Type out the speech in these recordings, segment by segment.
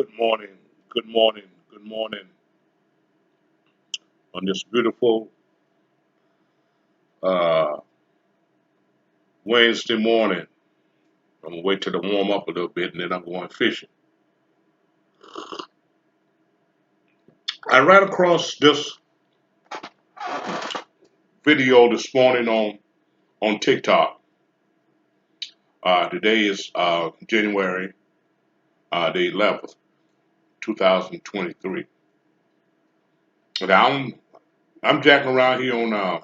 Good morning, good morning, good morning on this beautiful uh, Wednesday morning. I'm gonna wait till it warm up a little bit and then I'm going fishing. I ran across this video this morning on TikTok. Today is January the 11th, 2023. And I'm jacking around here on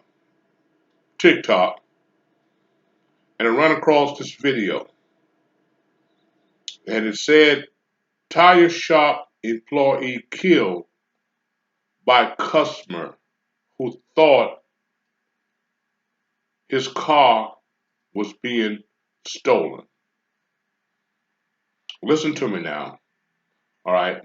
TikTok and I run across this video and it said tire shop employee killed by customer who thought his car was being stolen. Listen to me now, all right?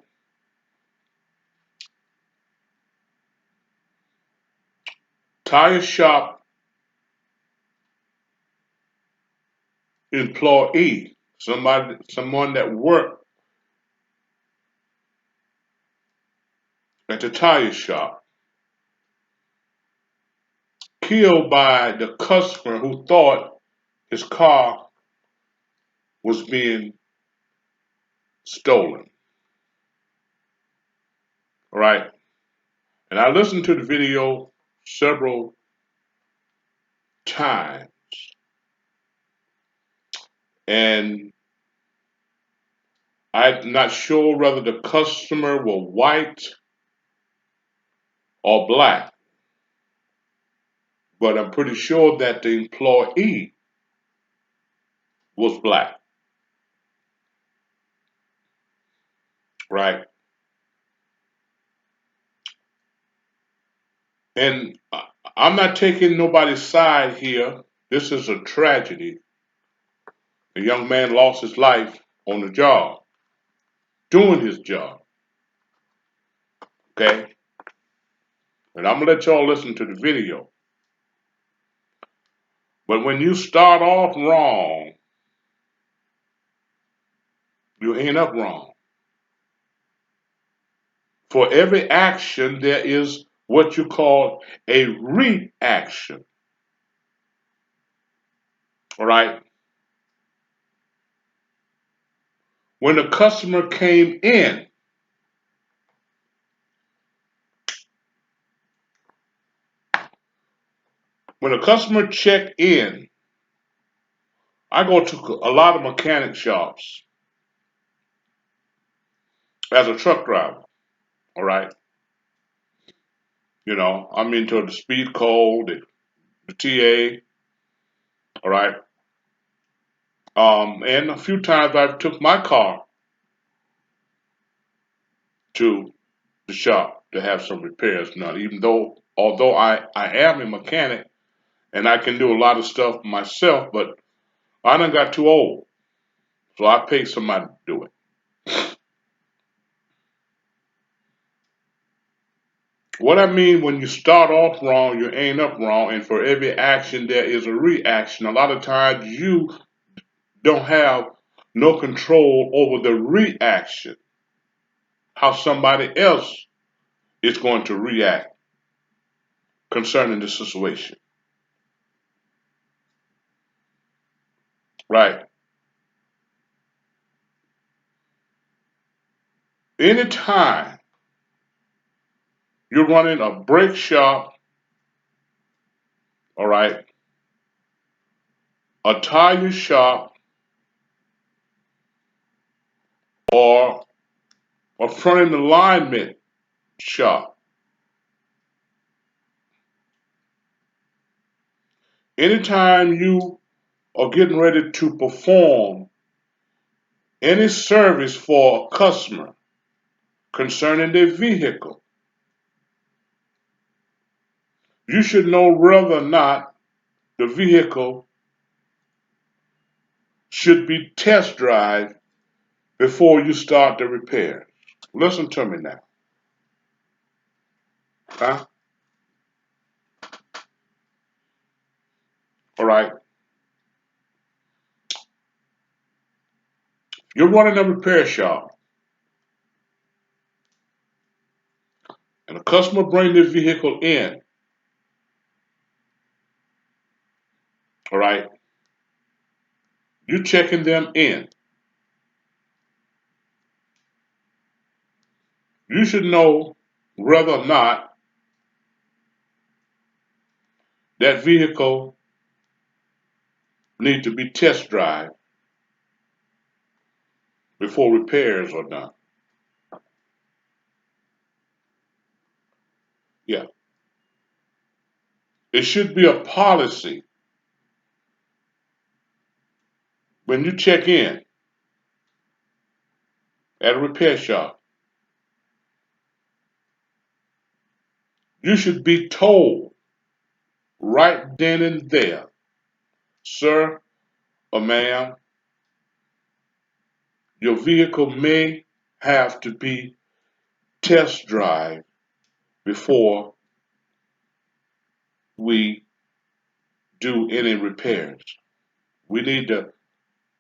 Tire shop employee, someone that worked at the tire shop, killed by the customer who thought his car was being stolen, all right? And I listened to the video several times, and I'm not sure whether the customer were white or black, but I'm pretty sure that the employee was black, right? And I'm not taking nobody's side here. This is a tragedy. A young man lost his life on the job, doing his job, okay? And I'm gonna let y'all listen to the video. But when you start off wrong, you end up wrong. For every action, there is what you call a reaction, all right? When the customer came in, when a customer checked in, I go to a lot of mechanic shops as a truck driver, all right? You know, I'm into the speed code, the TA, all right? And a few times I've took my car to the shop to have some repairs done, although I am a mechanic and I can do a lot of stuff myself, but I done got too old. So I pay somebody to do it. What I mean when you start off wrong, you end up wrong, and for every action there is a reaction. A lot of times you don't have no control over the reaction, how somebody else is going to react concerning the situation. Right. Anytime you're running a brake shop, all right, a tire shop, or a front end alignment shop, anytime you are getting ready to perform any service for a customer concerning their vehicle, you should know whether or not the vehicle should be test drive before you start the repair. Listen to me now. Huh? All right. You're running a repair shop. The customer bring their vehicle in, all right? You checking them in. You should know whether or not that vehicle needs to be test drive before repairs are done. Yeah. It should be a policy when you check in at a repair shop. You should be told right then and there, sir or ma'am, your vehicle may have to be test drive before we do any repairs. We need to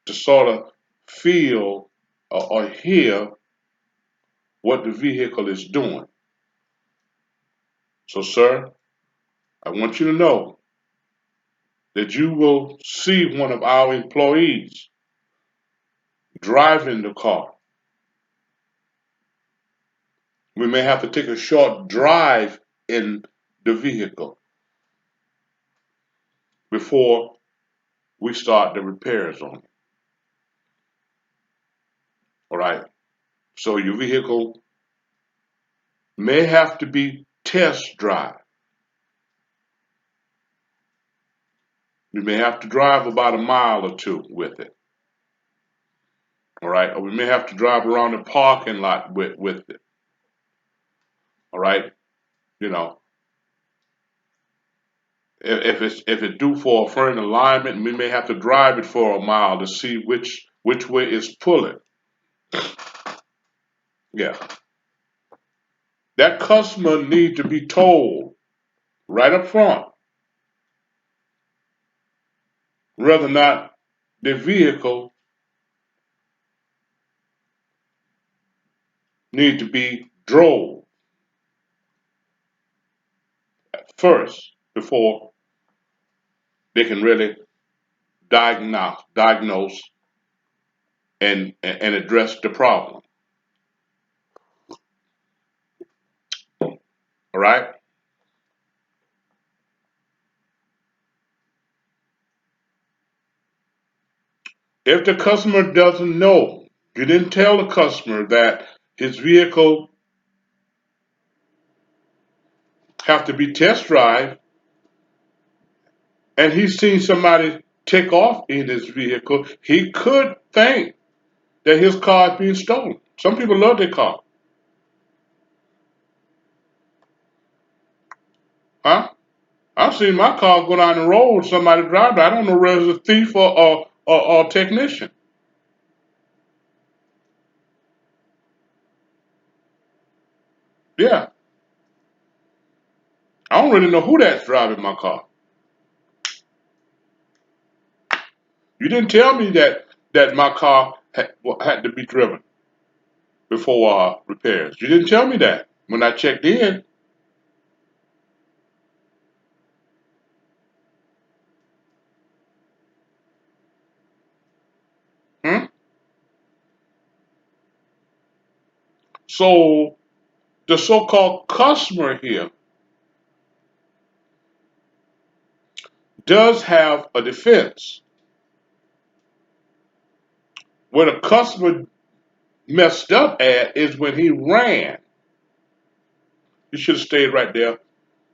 sort of feel or hear what the vehicle is doing. So, sir, I want you to know that you will see one of our employees driving the car. We may have to take a short drive in the vehicle before we start the repairs on it. All right. So your vehicle may have to be test drive. We may have to drive about a mile or two with it. All right. Or we may have to drive around the parking lot with it. All right. You know, if it's due for a front alignment, we may have to drive it for a mile to see which way it's pulling. Yeah. That customer needs to be told right up front whether or not the vehicle need to be drove first before they can really diagnose and address the problem. All right. If the customer doesn't know, you didn't tell the customer that his vehicle have to be test drive, and he's seen somebody take off in his vehicle, he could think that his car is being stolen. Some people love their car. Huh? I've seen my car go down the road, somebody drive it. I don't know whether it's a thief or a technician. Yeah. I don't really know who that's driving my car. You didn't tell me that my car had to be driven before repairs. You didn't tell me that when I checked in. Hmm? So the so-called customer here does have a defense. Where the customer messed up at is when he ran. He should have stayed right there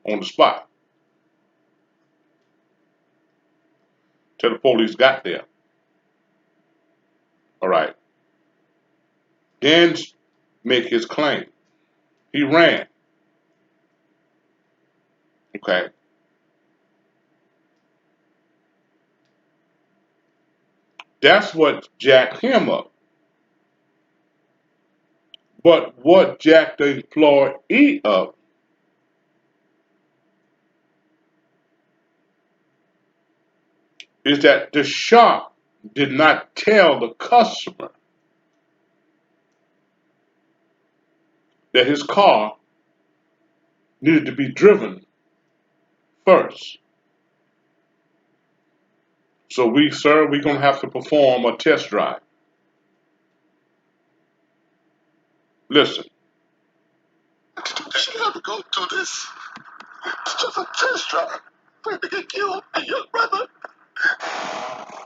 on the spot till the police got there. All right. Then make his claim. He ran. Okay. That's what jacked him up. But what jacked the employee up is that the shop did not tell the customer that his car needed to be driven first. So we're gonna have to perform a test drive. Listen. You shouldn't have to go through this. It's just a test drive. We're to get killed, and your brother.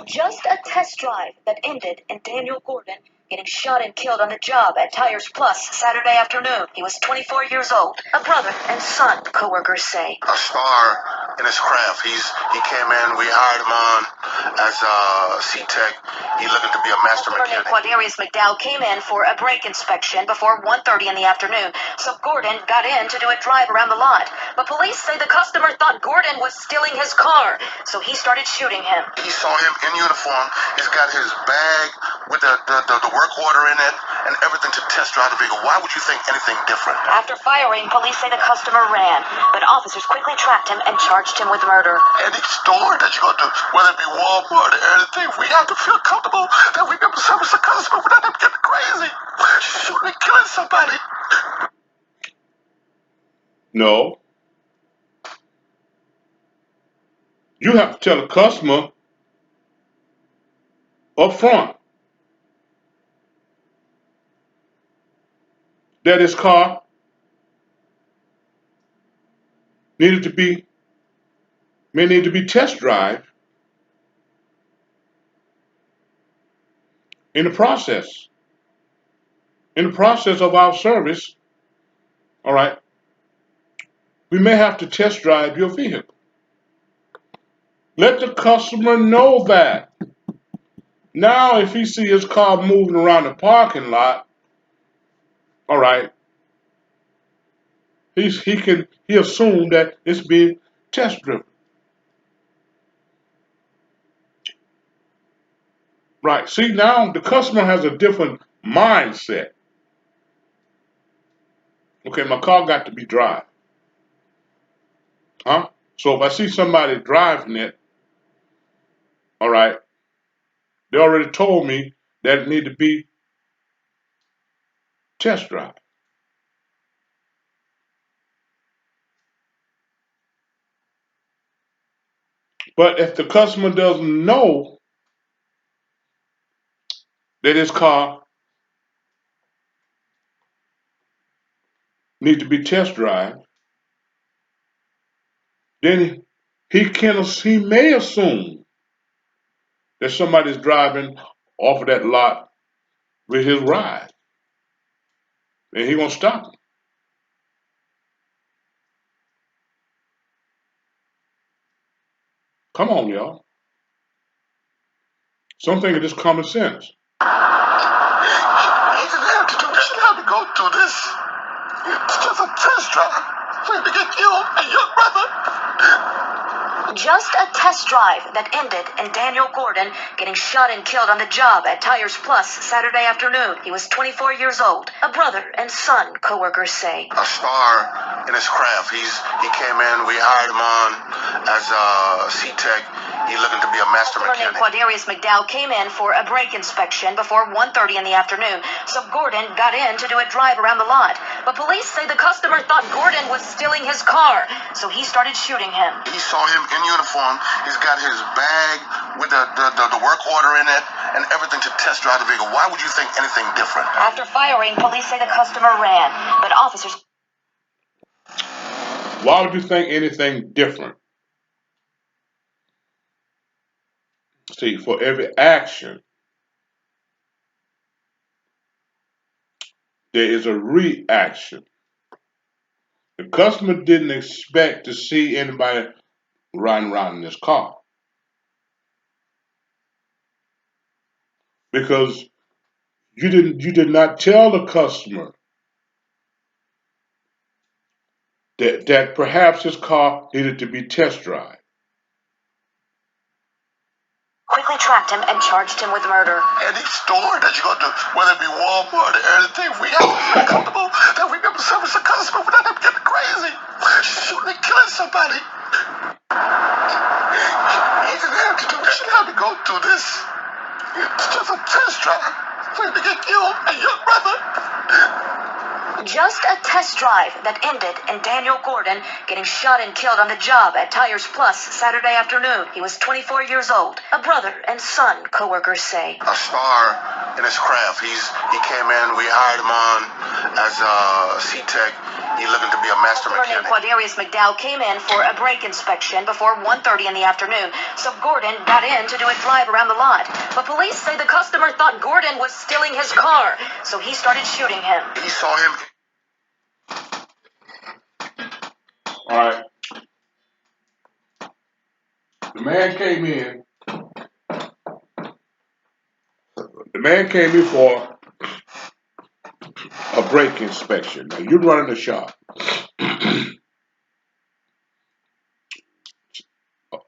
Just a test drive that ended in Daniel Gordon getting shot and killed on the job at Tires Plus Saturday afternoon. He was 24 years old, a brother and son, coworkers say. A star in his craft. He came in, we hired him on as a C-Tech. He's looking to be a master mechanic. McDowell came in for a brake inspection before 1:30 in the afternoon, so Gordon got in to do a drive around the lot. But police say the customer thought Gordon was stealing his car, so he started shooting him. He saw him in uniform. He's got his bag with the work order in it and everything to test drive the vehicle. Why would you think anything different? After firing, police say the customer ran, but officers quickly tracked him and charged him with murder. Any store that you go to, whether it be Walmart or anything, we have to feel comfortable that we can service the customer without them getting crazy, shooting and killing somebody. No. You have to tell the customer up front that his car may need to be test drive in the process. In the process of our service, all right, we may have to test drive your vehicle. Let the customer know that. Now, if he see his car moving around the parking lot, all right, he assume that it's being test driven. Right. See, now the customer has a different mindset. Okay, my car got to be dry. Huh? So if I see somebody driving it, all right, they already told me that it need to be test drive. But if the customer doesn't know that his car needs to be test drive, then he may assume that somebody's driving off of that lot with his ride, and he gonna stop him. Come on, y'all. Something of this common sense. You shouldn't have to go through this. It's just a test drive. We're to get killed, and your brother. Just a test drive that ended in Daniel Gordon getting shot and killed on the job at Tires Plus Saturday afternoon. He was 24 years old, a brother and son, coworkers say. A star in his craft. He came in, we hired him on as a C-Tech. He's looking to be a master mechanic. McDowell came in for a brake inspection before 1:30 in the afternoon, so Gordon got in to do a drive around the lot. But police say the customer thought Gordon was stealing his car, so he started shooting him. He saw him in uniform. He's got his bag with the work order in it and everything to test drive the vehicle. Why would you think anything different? After firing, police say the customer ran, but officers... Why would you think anything different? See, for every action, there is a reaction. The customer didn't expect to see anybody riding around in this car, because you did not tell the customer that perhaps his car needed to be test drive. Quickly tracked him and charged him with murder. Any store that you go to, whether it be Walmart or anything, we have to feel comfortable that we can service the customer without them getting crazy, shooting and killing somebody. You shouldn't have to go through this. It's just a test drive. We're to get killed, and your brother. Just a test drive that ended in Daniel Gordon getting shot and killed on the job at Tires Plus Saturday afternoon. He was 24 years old. A brother and son, coworkers say. A star in his craft. He came in, we hired him on as a C-Tech. He's looking to be a master mechanic. Quadarius McDowell came in for a brake inspection before 1:30 in the afternoon, so Gordon got in to do a drive around the lot. But police say the customer thought Gordon was stealing his car, so he started shooting him. He saw him. All right. The man came in. The man came in for a brake inspection. Now you're running the shop.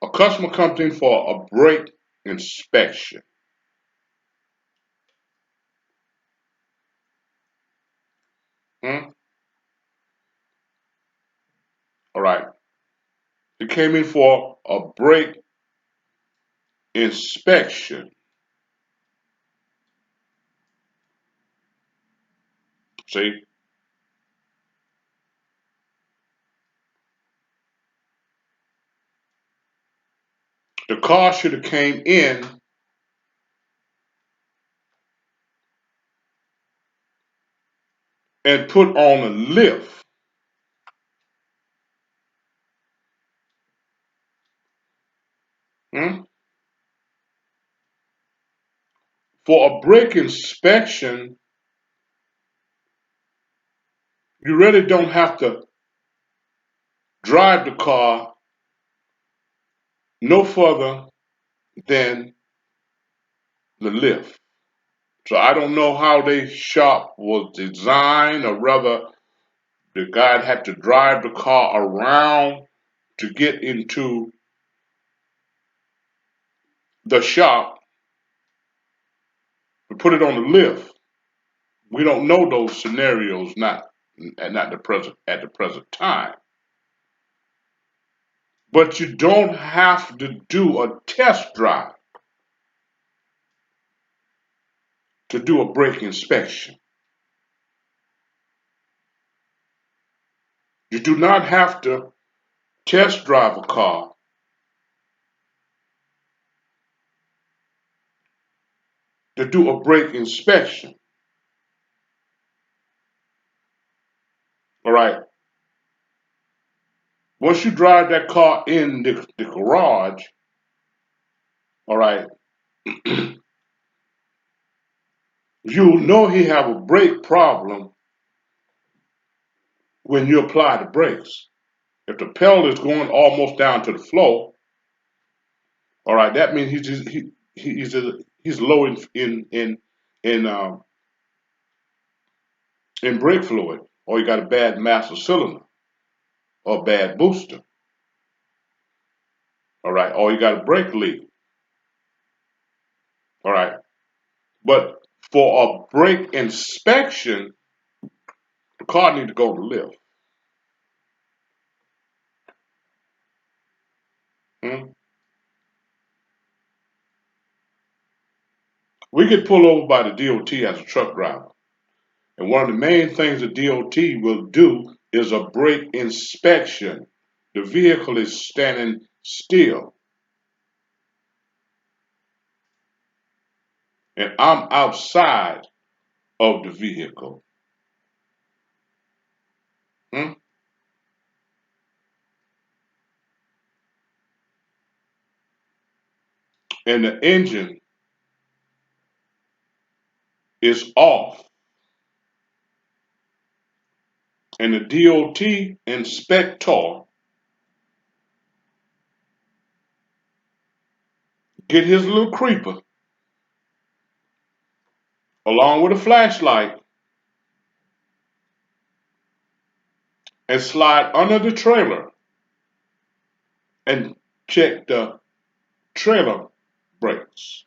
A customer comes in for a brake inspection. Hmm? All right. He came in for a brake inspection. See? The car should have came in and put on a lift. Hmm? For a brake inspection, you really don't have to drive the car no further than the lift. So I don't know how their shop was designed, or rather the guy had to drive the car around to get into the shop to put it on the lift. We don't know those scenarios, not at the present time. But you don't have to do a test drive to do a brake inspection. You do not have to test drive a car to do a brake inspection. All right. Once you drive that car in the garage, all right, you'll know he have a brake problem when you apply the brakes. If the pedal is going almost down to the floor, all right, that means he's low in in brake fluid, or you got a bad master cylinder or a bad booster. All right, or you got a brake leak. All right, but for a brake inspection, the car needs to go to lift. Hmm? We get pulled over by the DOT as a truck driver, and one of the main things the DOT will do is a brake inspection. The vehicle is standing still, and I'm outside of the vehicle. Hmm? And the engine is off, and the DOT inspector get his little creeper along with a flashlight and slide under the trailer and check the trailer brakes.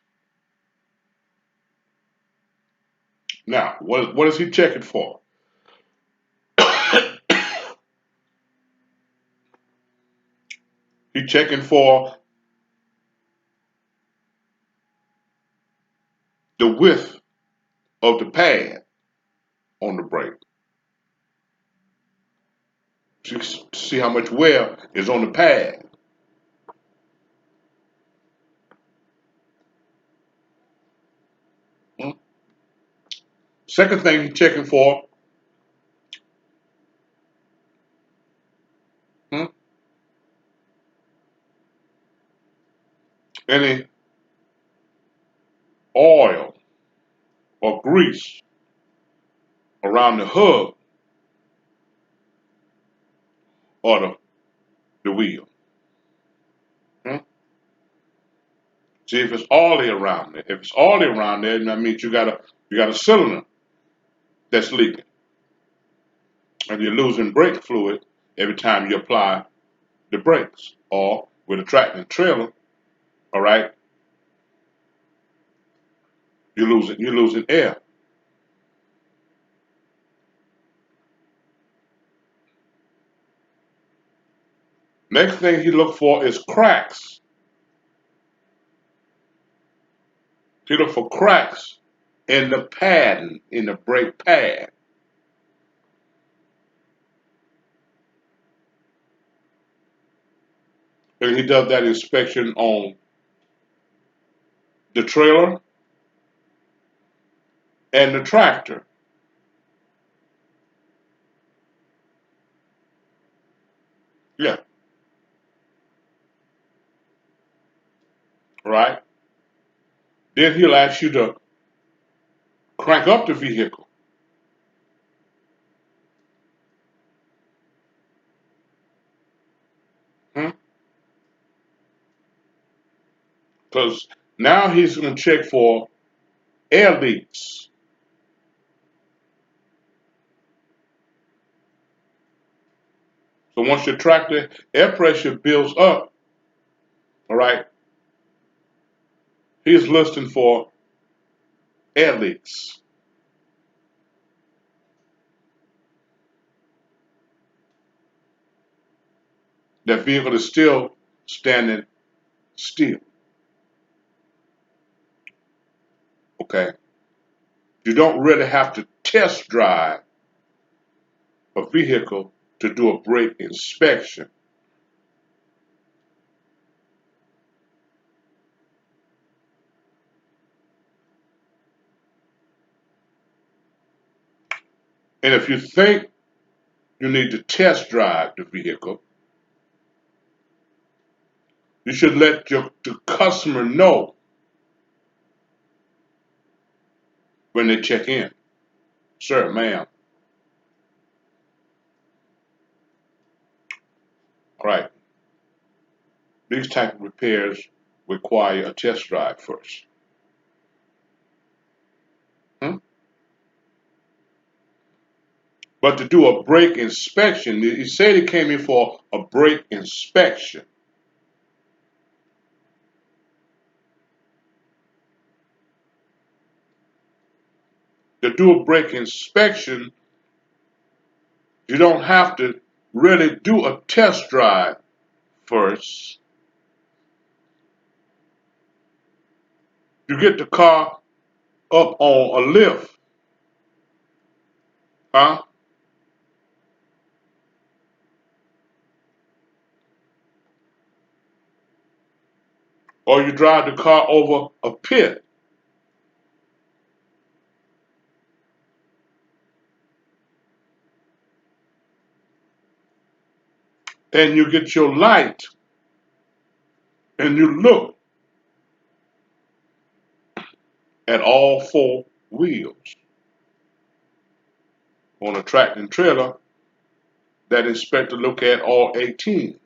Now, what is he checking for? He's checking for the width of the pad on the brake. See how much wear is on the pad. Hmm? Second thing he's checking for, hmm, any oil or grease around the hub or the wheel. Hmm? See if it's oily around there. If it's oily around there, that means you got a cylinder that's leaking, and you're losing brake fluid every time you apply the brakes. Or with a tractor and trailer, all right, you're losing air. Next thing he look for is cracks. He look for cracks in the padding, in the brake pad. And he does that inspection on the trailer and the tractor. Yeah, right? Then he'll ask you to crank up the vehicle. Hmm? Because now he's going to check for air leaks. So once your tractor air pressure builds up, all right, he's listening for air leaks. That vehicle is still standing still. Okay. You don't really have to test drive a vehicle to do a brake inspection. And if you think you need to test drive the vehicle, you should let the customer know when they check in. Sir, ma'am, all right, these type of repairs require a test drive first. Hmm? But to do a brake inspection, he said he came in for a brake inspection. To do a brake inspection, you don't have to really do a test drive first. You get the car up on a lift, huh? Or you drive the car over a pit, and you get your light and you look at all four wheels. On a tractor and trailer, that inspector look at all 18.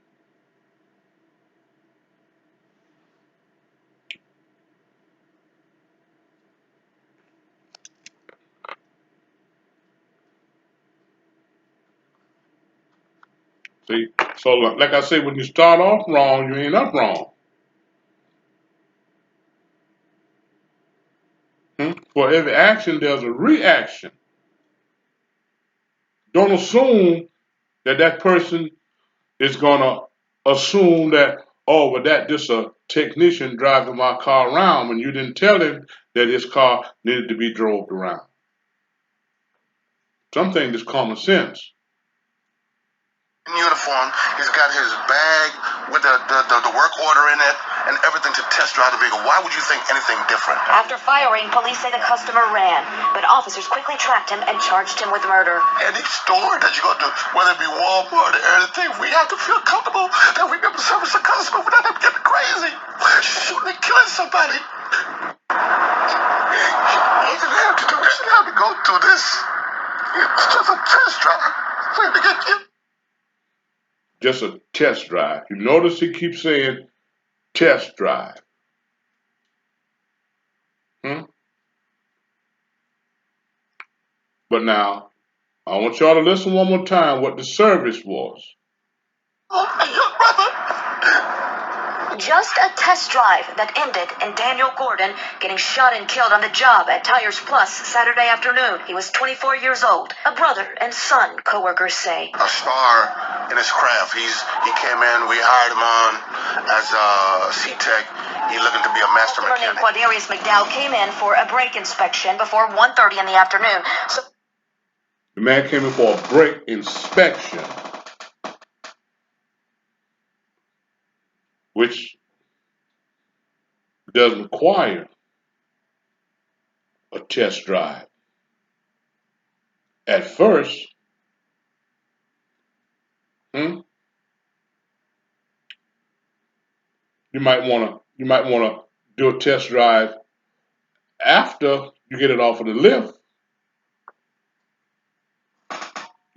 See, so like I said, when you start off wrong, you end up wrong. Hmm? For every action, there's a reaction. Don't assume that that person is gonna assume that, oh, well, that just a technician driving my car around when you didn't tell him that his car needed to be drove around. Some things is common sense. in uniform. He's got his bag with the work order in it and everything to test drive the vehicle. Why would you think anything different? After firing, police say the customer ran, but officers quickly tracked him and charged him with murder. Any store that you go to, whether it be Walmart or anything, we have to feel comfortable that we can service the customer without them getting crazy, shooting and killing somebody. He didn't have to do this. He didn't have to go through this. It's just a test drive for him to get killed. Just a test drive. You notice he keeps saying test drive. But now, I want y'all to listen one more time what the service was. Oh, my young brother. Just a test drive that ended in Daniel Gordon getting shot and killed on the job at Tires Plus Saturday afternoon. He was 24 years old. A brother and son, co-workers say. A star in his craft. He came in, we hired him on as a C-Tech. He's looking to be a master mechanic. Quadarius McDowell came in for a brake inspection before 1:30 in the afternoon. So the man came in for a brake inspection, which doesn't require a test drive. At first, you might want to do a test drive after you get it off of the lift.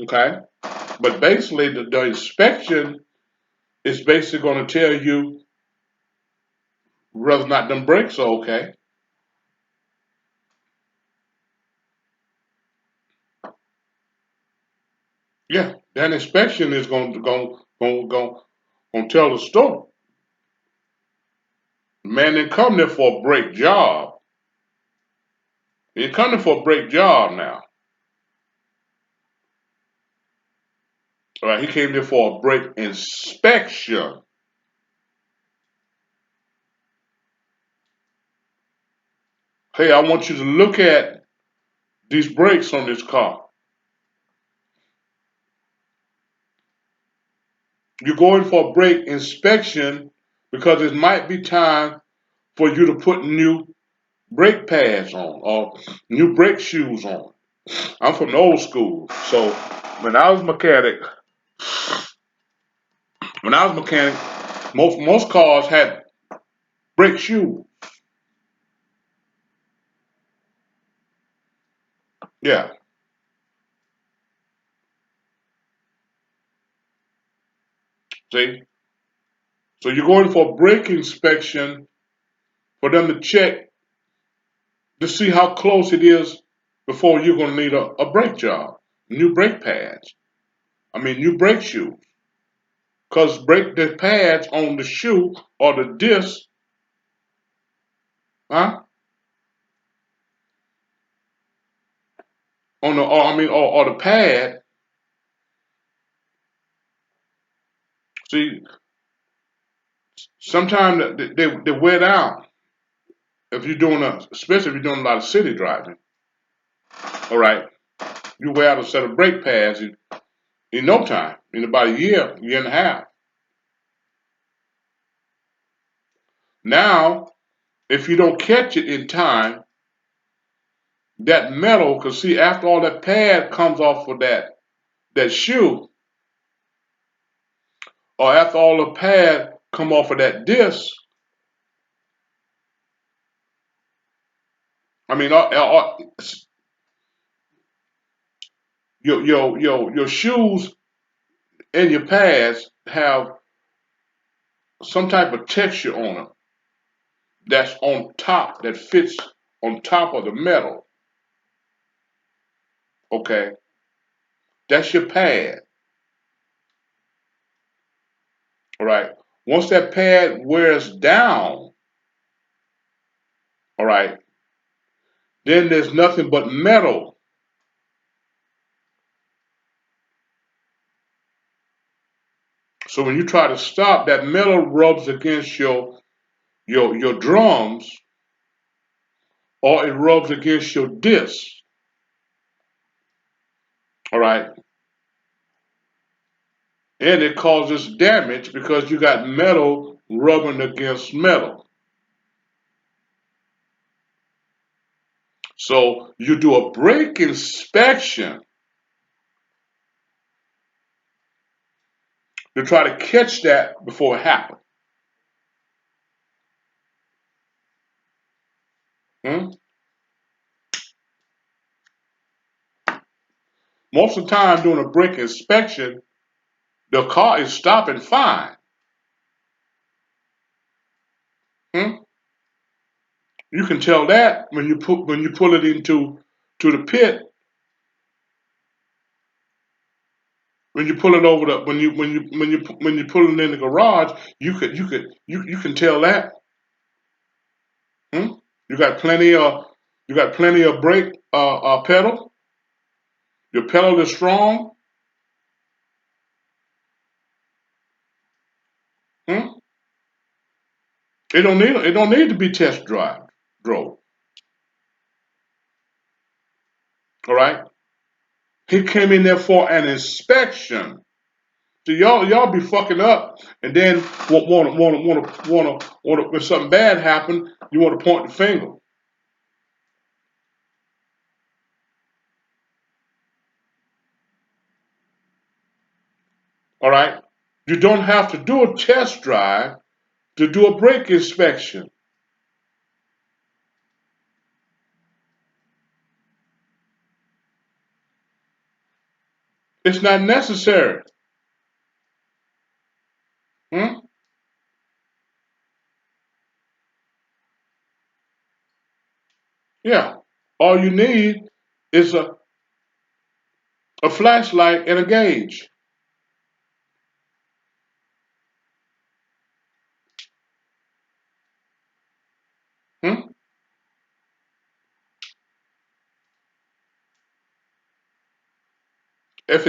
Okay? But basically, the inspection is basically going to tell you whether or not them brakes are okay. Yeah, that inspection is going to tell the story. The man didn't come there for a brake job. He didn't come there for a brake job now. All right, he came there for a brake inspection. Hey, I want you to look at these brakes on this car. You're going for a brake inspection because it might be time for you to put new brake pads on or new brake shoes on. I'm from the old school, so when I was mechanic, most cars had brake shoes. Yeah. See? So you're going for a brake inspection for them to check to see how close it is before you're going to need a brake job, new brake pads. New brake shoes. Because the pads on the shoe or the disc, or the pad. See, sometimes they wear down if you're doing especially if you're doing a lot of city driving. All right, you wear out a set of brake pads in no time, in about a year and a half. Now, if you don't catch it in time, that metal, because see, after all that pad comes off of that shoe, or after all the pad come off of that disc, your shoes and your pads have some type of texture on them that's on top, that fits on top of the metal. Okay, that's your pad. All right. Once that pad wears down, all right, then there's nothing but metal. So when you try to stop, that metal rubs against your drums, or it rubs against your disc. All right. and it causes damage because you got metal rubbing against metal. So you do a brake inspection to try to catch that before it happens. Hmm? Most of the time doing a brake inspection, the car is stopping fine. Hmm? You can tell that when you pull it into the pit, when you pull it over the when you pull it in the garage, you can tell that. Hmm? You got plenty of brake pedal. Your pedal is strong. Hmm? It don't need to be test drove. All right. He came in there for an inspection. So y'all be fucking up, and then want when something bad happen, you want to point the finger. All right. You don't have to do a test drive to do a brake inspection. It's not necessary. Hmm? Yeah. All you need is a flashlight and a gauge. Hmm? If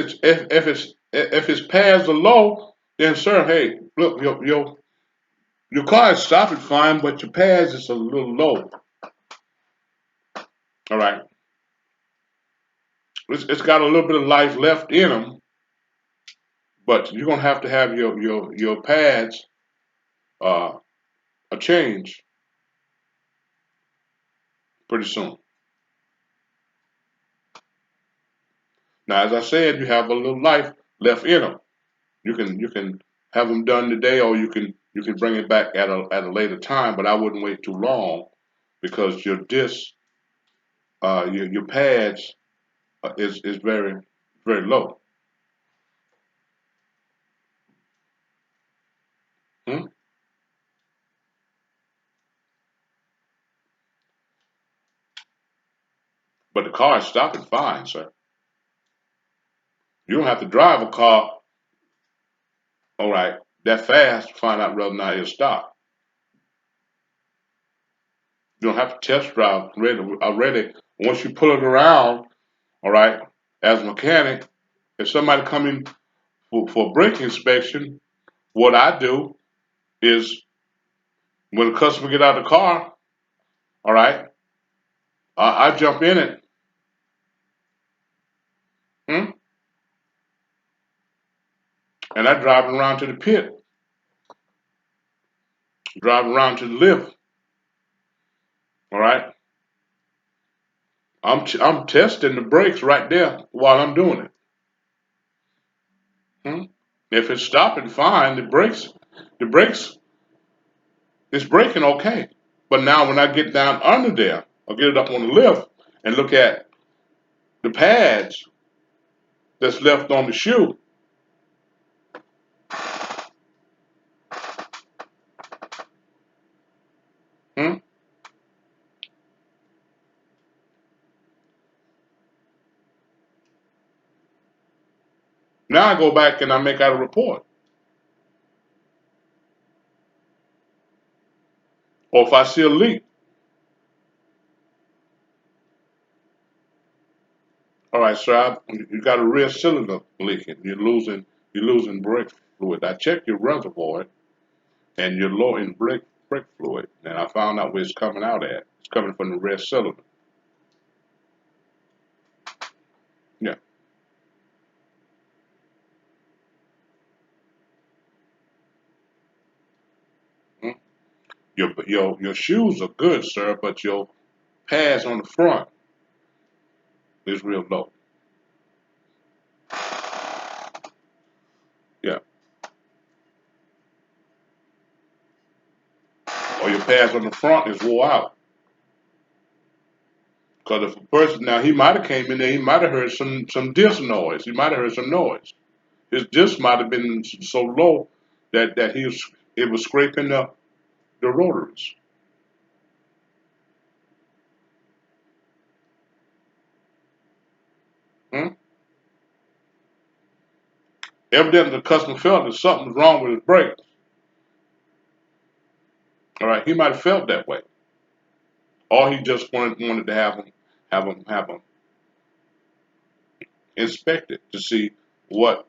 its pads are low, then sir, hey, look, your car is stopping fine, but your pads is a little low. All right. It's got a little bit of life left in them, but you're gonna have to have your pads uh, a change pretty soon. Now, as I said, you have a little life left in them. You can have them done today, or you can bring it back at a later time. But I wouldn't wait too long because your disc, your pads is very low. Hmm? But the car is stopping fine, sir. You don't have to drive a car, all right, that fast to find out whether or not it'll stop. You don't have to test drive already. Once you pull it around, all right, as a mechanic, if somebody come in for a brake inspection, what I do is when the customer get out of the car, all right, I jump in it, hmm, and I drive around to the pit, drive around to the lift, all right. I'm testing the brakes right there while I'm doing it. Hmm? If it's stopping fine, the brakes is braking okay. But now when I get down under there, I'll get it up on the lift and look at the pads that's left on the shoe. Hmm? Now I go back and I make out a report. Or if I see a leak, all right, sir, you got a rear cylinder leaking. You're losing brake fluid. I checked your reservoir and you're low in brake fluid, and I found out where it's coming out at. It's coming from the rear cylinder. Yeah. Your shoes are good, sir, but your pads on the front is real low. Yeah. Or your pads on the front is wore out. Because if a person now he might have came in there, he might have heard some disc noise. He might have heard some noise. His disc might have been so low that it was scraping the rotaries. Hmm? Evidently, the customer felt that something was wrong with his brakes. All right, he might have felt that way, or he just wanted to have them inspected to see what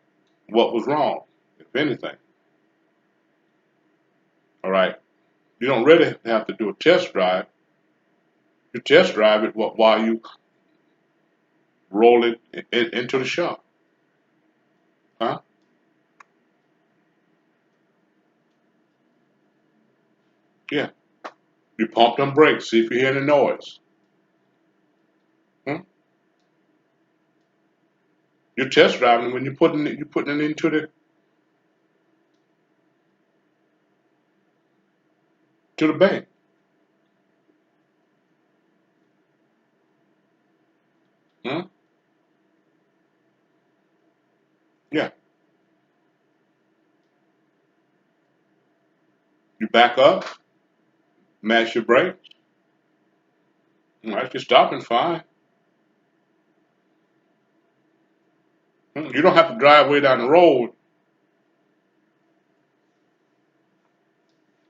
what was wrong, if anything. All right, you don't really have to do a test drive. You test drive it while you roll it into the shop, huh? Yeah, you pump them brakes, see if you hear any noise. Hmm? You're test driving when you're putting it into the bank. Hmm? Yeah, you back up, mash your brakes. All right, if you're stopping, fine. Hmm? You don't have to drive way down the road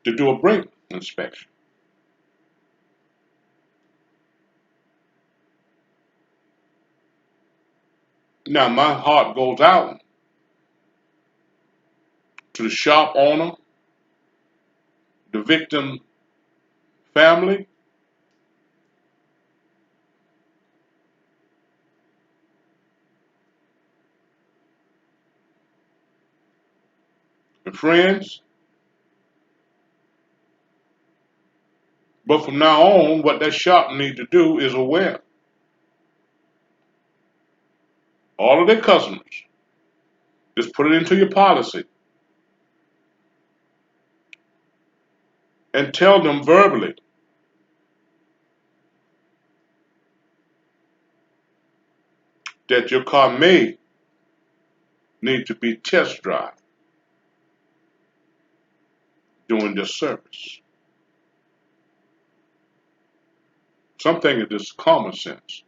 to do a brake inspection. Now, my heart goes out to the shop owner, the victim family, the friends. But from now on, what that shop need to do is aware all of their customers. Just put it into your policy and tell them verbally that your car may need to be test drive during this service. Something is just common sense.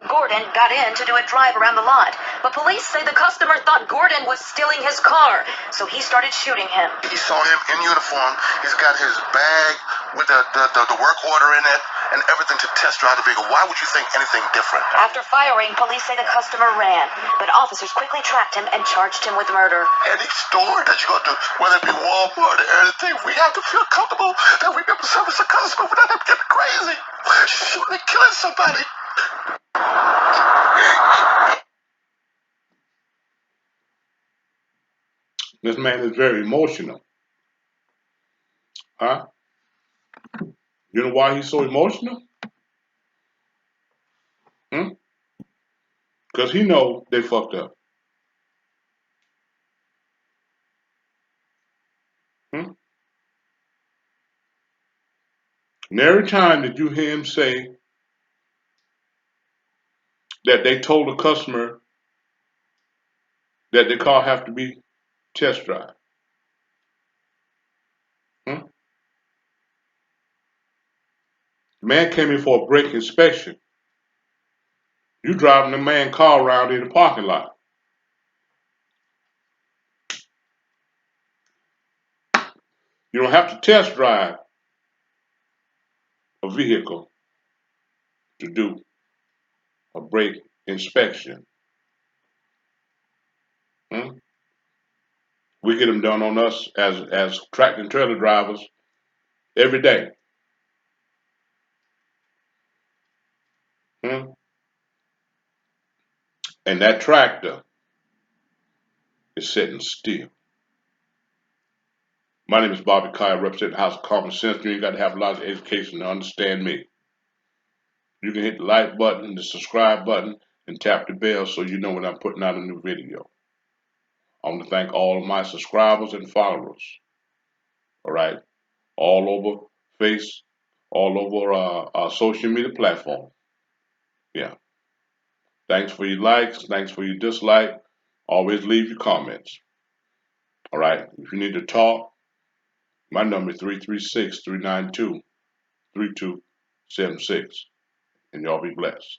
Gordon got in to do a drive around the lot, but police say the customer thought Gordon was stealing his car, so he started shooting him. He saw him in uniform. He's got his bag with the work order in it and everything to test drive the vehicle. Why would you think anything different? After firing, police say the customer ran, but officers quickly tracked him and charged him with murder. Any store that you go to, whether it be Walmart or anything, we have to feel comfortable that we can service the customer without them getting crazy, shooting and killing somebody. This man is very emotional, huh? You know why he's so emotional? Hmm? Because he know they fucked up. Hmm? And every time that you hear him say that they told the customer that the car have to be test drive, hmm? The man came in for a brake inspection. You driving the man car around in the parking lot. You don't have to test drive a vehicle to do a brake inspection. Hmm? We get them done on us as tractor and trailer drivers every day. Hmm? And that tractor is sitting still. My name is Bobby Kyle, representing the House of Common Sense. You ain't got to have a lot of education to understand me. You can hit the like button, the subscribe button, and tap the bell so you know when I'm putting out a new video. I want to thank all of my subscribers and followers. All right, all over Face, all over our social media platform. Yeah. Thanks for your likes. Thanks for your dislike. Always leave your comments. All right. If you need to talk, my number is 336-392-3276. And y'all be blessed.